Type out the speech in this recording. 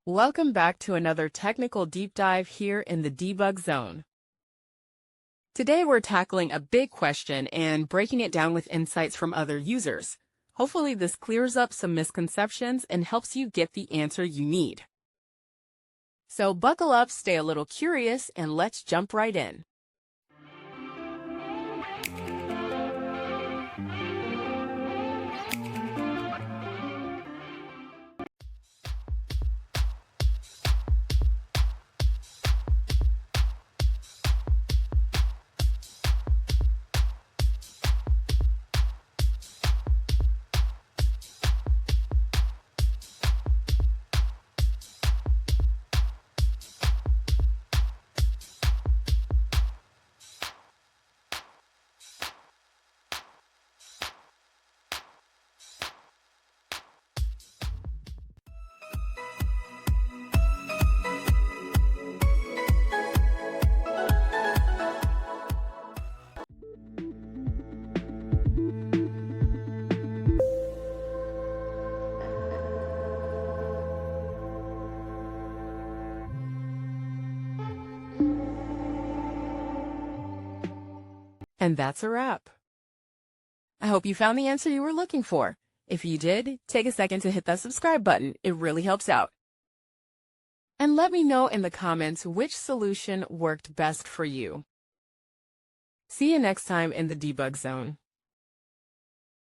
Welcome back to another technical deep dive here in the debug zone. Today we're tackling a big question and breaking it down with insights from other users. Hopefully this clears up some misconceptions and helps you get the answer you need. So buckle up, stay a little curious, and let's jump right in. And that's a wrap. I hope you found the answer you were looking for. If you did, take a second to hit that subscribe button. It really helps out. And let me know in the comments which solution worked best for you. See you next time in the debug zone.